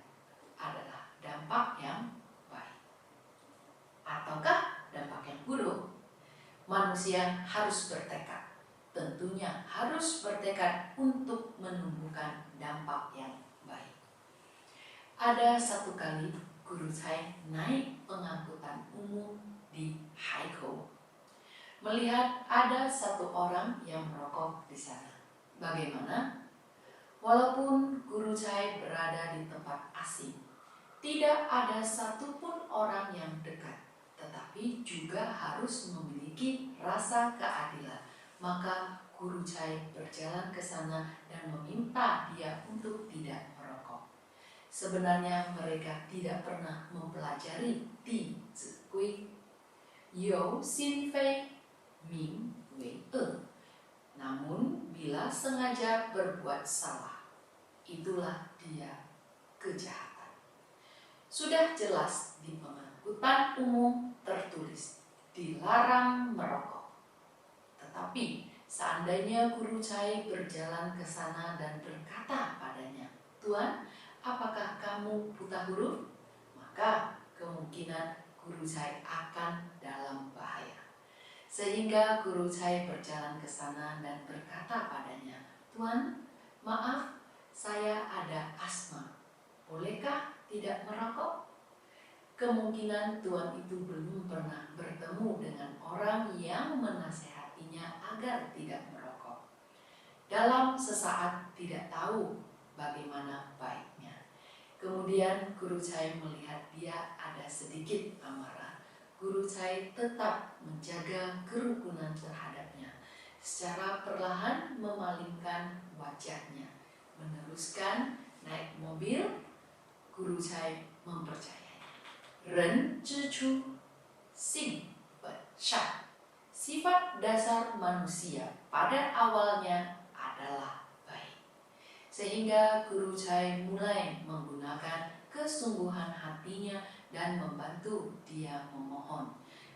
adalah dampak yang baik. Ataukah dampak yang buruk? Manusia harus bertekad. Tentunya harus bertekad untuk menumbuhkan dampak yang baik. Ada satu kali guru saya naik pengangkutan umum di Haikou. Melihat ada satu orang yang merokok di sana. Bagaimana? Walaupun guru saya berada di tempat asing, tidak ada satupun orang yang dekat, tetapi juga harus memiliki rasa keadilan. Maka guru saya berjalan ke sana dan meminta dia untuk tidak merokok. Sebenarnya mereka tidak pernah mempelajari Di Zi Gui, You Xin Fei, Ming Wei E. Namun bila sengaja berbuat salah, itulah dia kejahatan. Sudah jelas di pengangkutan umum tertulis dilarang merokok. Tetapi seandainya guru Chai berjalan ke sana dan berkata padanya, "Tuan, apakah kamu buta huruf?" Maka kemungkinan guru Chai akan dalam bahaya. Sehingga guru Chai berjalan ke sana dan berkata padanya, "Tuan, maaf, saya ada asma. Bolehkah tidak merokok?" Kemungkinan tuan itu belum pernah bertemu dengan orang yang menasehatinya agar tidak merokok. Dalam sesaat tidak tahu bagaimana baiknya. Kemudian guru Chai melihat dia ada sedikit amarah. Guru Chai tetap menjaga kerukunan terhadapnya. Secara perlahan memalingkan wajahnya. Meneruskan naik mobil, guru Chai mempercayai. Ren zhi chu, xing ben shan. Sifat dasar manusia pada awalnya adalah baik. Sehingga guru Chai mulai menggunakan kesungguhan hatinya dan membantu dia memohon,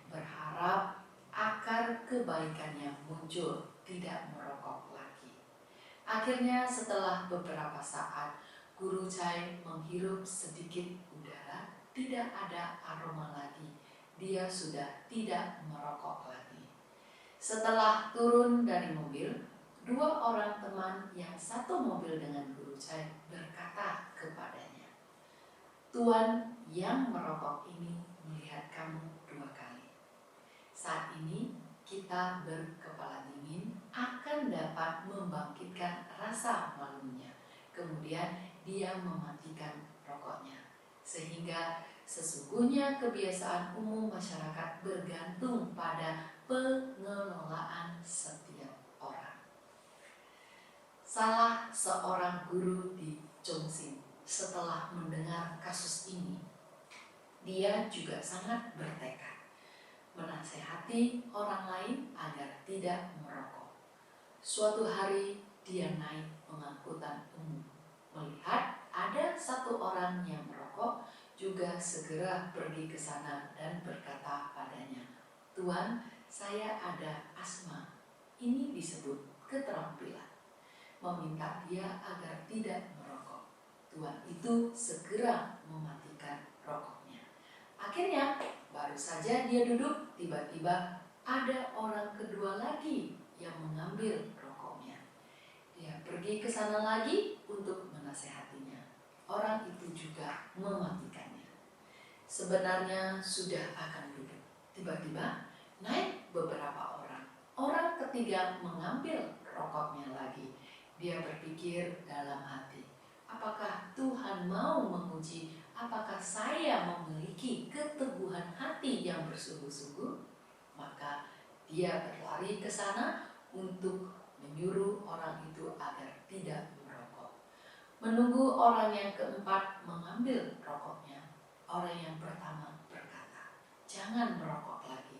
berharap akar kebaikannya muncul, tidak merokok lagi. Akhirnya setelah beberapa saat, guru Chai menghirup sedikit udara, tidak ada aroma lagi. Dia sudah tidak merokok lagi. Setelah turun dari mobil, dua orang teman yang satu mobil dengan guru Chai berkata kepadanya, "Tuan yang merokok ini melihat kamu 2 kali. Saat ini kita berkepala dingin akan dapat membangkitkan rasa malunya." Kemudian dia mematikan rokoknya. Sehingga sesungguhnya kebiasaan umum masyarakat bergantung pada pengelolaan setiap orang. Salah seorang guru di Chongqing setelah mendengar kasus ini, dia juga sangat bertekad menasehati orang lain agar tidak merokok. Suatu hari dia naik pengangkutan umum, melihat ada satu orang yang merokok, juga segera pergi ke sana dan berkata padanya, "Tuan, saya ada asma." Ini disebut keterampilan. Meminta dia agar tidak merokok. Tuan itu segera mematikan rokoknya. Akhirnya baru saja dia duduk, tiba-tiba ada orang kedua lagi yang mengambil rokoknya. Dia pergi ke sana lagi untuk menasehatinya. Orang itu juga mematikannya. Sebenarnya sudah akan duduk. Tiba-tiba naik beberapa orang. Orang ketiga mengambil rokoknya lagi. Dia berpikir dalam hati, apakah Tuhan mau menguji apakah saya memiliki keteguhan hati yang bersungguh-sungguh? Maka dia berlari ke sana untuk menyuruh orang itu agar tidak merokok. Menunggu orang yang keempat mengambil rokoknya, orang yang pertama berkata, "Jangan merokok lagi.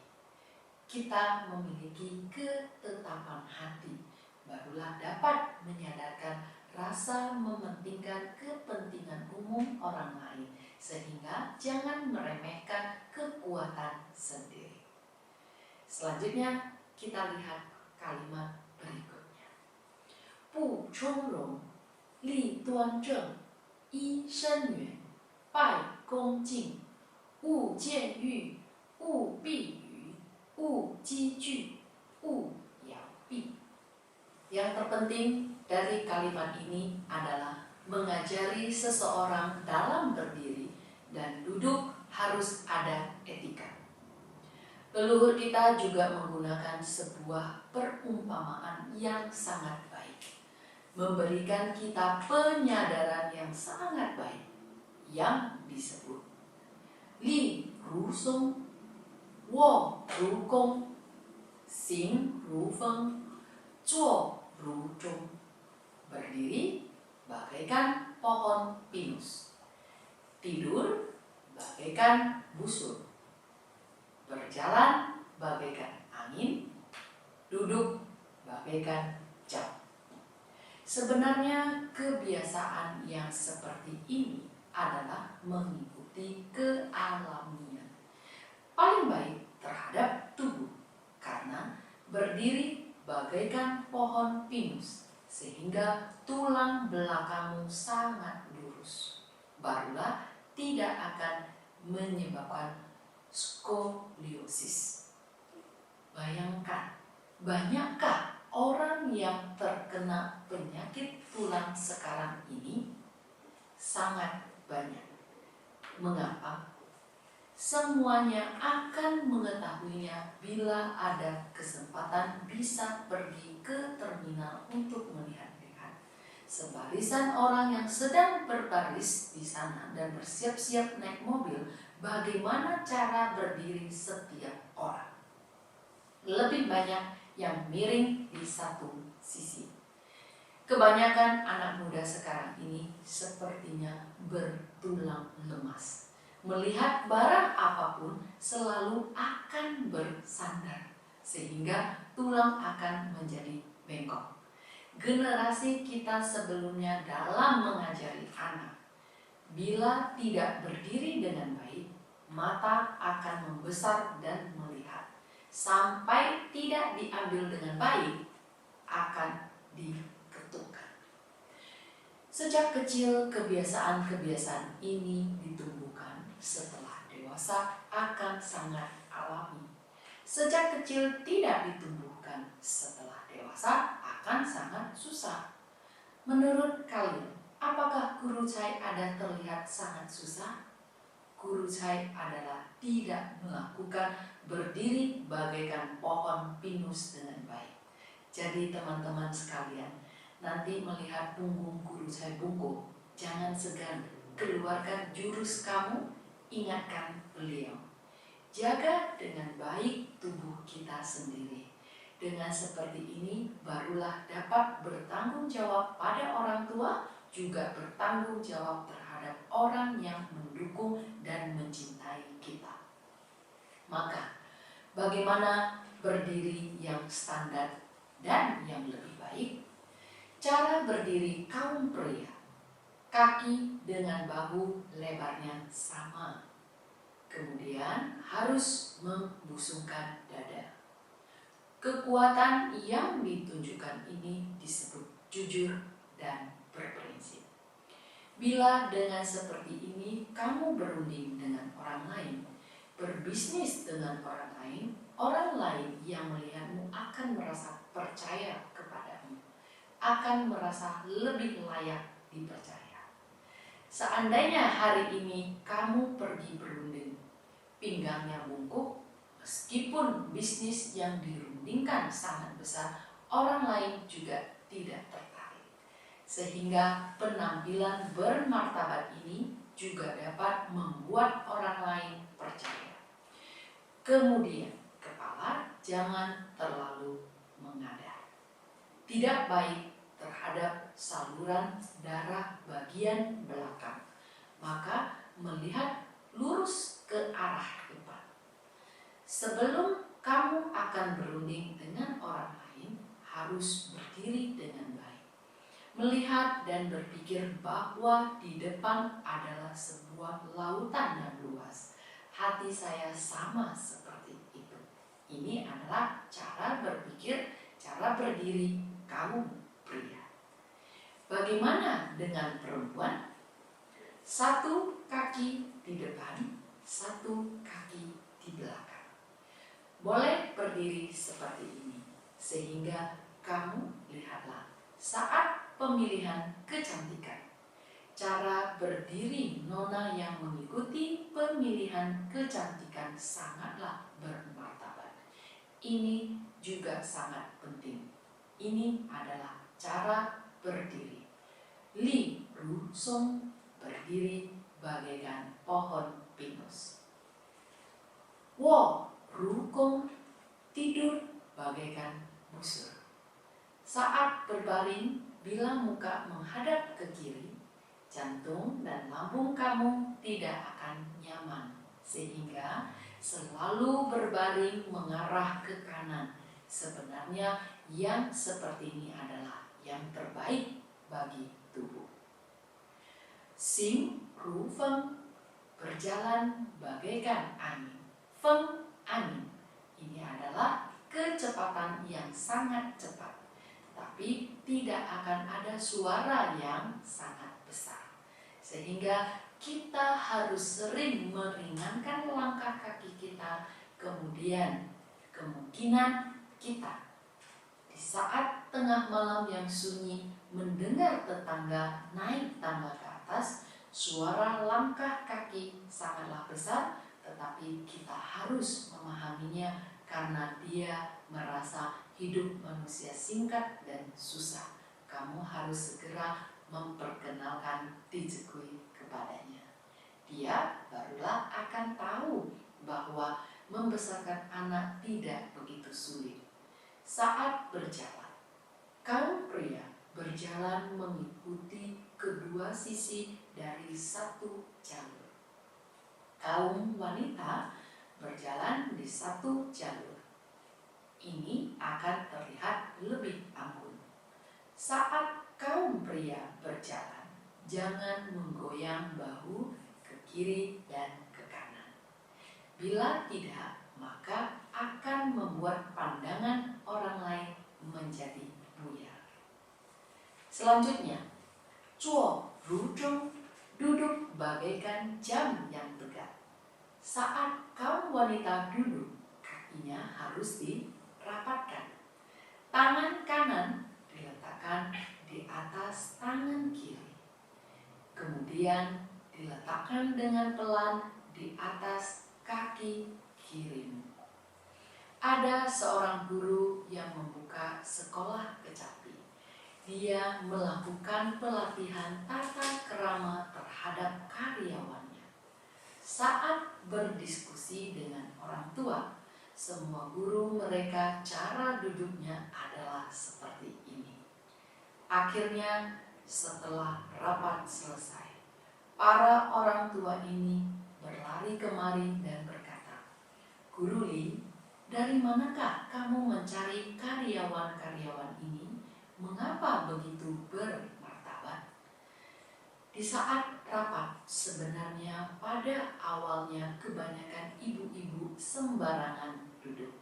Kita memiliki ketetapan hati, barulah dapat menyadarkan rasa mementingkan kepentingan umum orang lain, sehingga jangan meremehkan kekuatan sendiri." Selanjutnya kita lihat kalimat berikutnya. Bu chung rong, li duan zheng, yi shen yuan, bai gong jing, wu jian yu, wu bi yu, wu ji ju, wu yao bi. Yang terpenting dari kalimat ini adalah mengajari seseorang dalam berdiri dan duduk harus ada etika. Leluhur kita juga menggunakan sebuah perumpamaan yang sangat baik, memberikan kita penyadaran yang sangat baik yang disebut li ru song, wo ru gong, xing ru feng, zuo ru zhong. Berdiri bagaikan pohon pinus, tidur bagaikan busur, berjalan bagaikan angin, duduk bagaikan jam. Sebenarnya kebiasaan yang seperti ini adalah mengikuti kealamian. Paling baik terhadap tubuh karena berdiri bagaikan pohon pinus sehingga tulang belakangmu sangat lurus. Barulah tidak akan menyebabkan skoliosis. Bayangkan, banyakkah orang yang terkena penyakit tulang sekarang ini? Sangat banyak. Mengapa? Semuanya akan mengetahuinya bila ada kesempatan bisa pergi ke terminal untuk melihat-lihat. Sebarisan orang yang sedang berbaris di sana dan bersiap-siap naik mobil, bagaimana cara berdiri setiap orang. Lebih banyak yang miring di satu sisi. Kebanyakan anak muda sekarang ini sepertinya bertulang lemas. Melihat barang apapun selalu akan bersandar, sehingga tulang akan menjadi bengkok. Generasi kita sebelumnya dalam mengajari anak, bila tidak berdiri dengan baik, mata akan membesar dan melihat. Sampai tidak diambil dengan baik, akan diketukkan. Sejak kecil kebiasaan-kebiasaan ini ditumbuhkan, setelah dewasa akan sangat alami. Sejak kecil tidak ditumbuhkan, setelah dewasa akan sangat susah. Menurut kalian, apakah guru Chai ada terlihat sangat susah? Guru Chai adalah tidak melakukan berdiri bagaikan pohon pinus dengan baik. Jadi teman-teman sekalian, nanti melihat punggung guru Chai bungkuk, jangan segan, keluarkan jurus kamu, ingatkan beliau. Jaga dengan baik tubuh kita sendiri. Dengan seperti ini barulah dapat bertanggung jawab pada orang tua, juga bertanggung jawab terhadap orang yang mendukung dan mencintai kita. Maka, bagaimana berdiri yang standar dan yang lebih baik? Cara berdiri kaum pria, kaki dengan bahu lebarnya sama. Kemudian harus membusungkan dada. Kekuatan yang ditunjukkan ini disebut jujur dan berprinsip. Bila dengan seperti ini kamu berunding dengan orang lain, berbisnis dengan orang lain yang melihatmu akan merasa percaya kepadamu, akan merasa lebih layak dipercaya. Seandainya hari ini kamu pergi berunding, pinggangnya bungkuk, meskipun bisnis yang dirundingkan sangat besar, orang lain juga tidak tertarik. Sehingga penampilan bermartabat ini juga dapat membuat orang lain percaya. Kemudian, kepala jangan terlalu mengadar. Tidak baik terhadap saluran darah bagian belakang. Maka melihat lurus ke arah depan. Sebelum kamu akan berunding dengan orang lain, harus berdiri dengan baik. Melihat dan berpikir bahwa di depan adalah sebuah lautan yang luas. Hati saya sama seperti itu. Ini adalah cara berpikir, cara berdiri kaum pria. Bagaimana dengan perempuan? Satu kaki di depan, satu kaki di belakang. Boleh berdiri seperti ini, sehingga kamu lihatlah saat pemilihan kecantikan. Cara berdiri nona yang mengikuti pemilihan kecantikan sangatlah bermartabat. Ini juga sangat penting. Ini adalah cara berdiri. Li Ru Song berdiri bagaikan pohon pinus. Wo Ru Kong tidur bagaikan busur. Saat berbaring, bila muka menghadap ke kiri, jantung dan lambung kamu tidak akan nyaman, sehingga selalu berbaring mengarah ke kanan, Sebenarnya yang seperti ini adalah yang terbaik bagi tubuh. Xing ru feng, berjalan bagaikan angin. Feng, angin. Ini adalah kecepatan yang sangat cepat, tapi tidak akan ada suara yang sangat besar. Sehingga kita harus sering meringankan langkah kaki kita, kemudian kemungkinan kita di saat tengah malam yang sunyi mendengar tetangga naik tangga ke atas, suara langkah kaki sangatlah besar, tetapi kita harus memahaminya karena dia merasa hidup manusia singkat dan susah. Kamu harus segera memperkenalkan Tijikui kepadanya. Dia barulah akan tahu bahwa membesarkan anak tidak begitu sulit. Saat berjalan, kaum pria berjalan mengikuti kedua sisi dari satu jalur. Kaum wanita berjalan di satu jalur. Ini akan terlihat lebih anggun. Saat kaum pria berjalan, jangan menggoyang bahu ke kiri dan ke kanan. Bila tidak, maka akan membuat pandangan orang lain menjadi buyar. Selanjutnya, zuo ru zhong, duduk bagaikan jam yang tegak. Saat kaum wanita duduk, kakinya harus dirapatkan. Tangan kanan diletakkan di atas tangan kiri. Kemudian diletakkan dengan pelan di atas kaki kirimu. Ada seorang guru yang membuka sekolah kecapi. Dia melakukan pelatihan tata krama terhadap karyawannya. Saat berdiskusi dengan orang tua, semua guru mereka cara duduknya adalah seperti ini. Akhirnya setelah rapat selesai, para orang tua ini berlari kemari dan berkata, "Guru Li, dari manakah kamu mencari karyawan-karyawan ini? Mengapa begitu bermartabat?" Di saat rapat, sebenarnya pada awalnya kebanyakan ibu-ibu sembarangan duduk.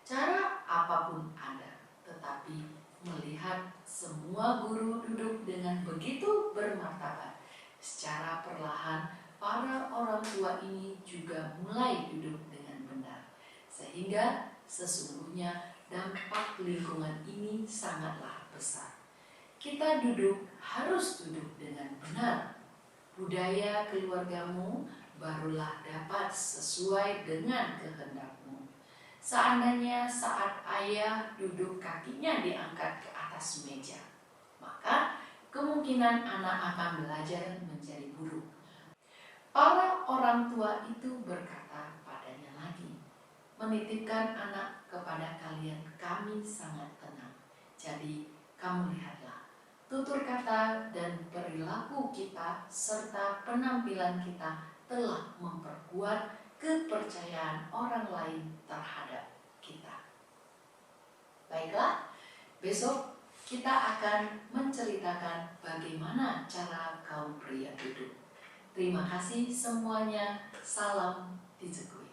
Cara apapun ada, tetapi melihat semua guru duduk dengan begitu bermartabat, secara perlahan para orang tua ini juga mulai duduk dengan benar. Sehingga sesungguhnya dampak lingkungan ini sangatlah besar. Kita harus duduk dengan benar. Budaya keluargamu barulah dapat sesuai dengan kehendakmu. Seandainya saat ayah duduk kakinya diangkat ke atas meja, maka kemungkinan anak akan belajar menjadi buruk. Para orang tua itu berkata padanya lagi, "Menitipkan anak kepada kalian kami sangat tenang. Jadi kamu lihatlah, tutur kata dan perilaku kita serta penampilan kita telah memperkuat kepercayaan orang lain terhadap kita." Baiklah, besok kita akan menceritakan bagaimana cara kaum pria duduk. Terima kasih semuanya. Salam Tijikui.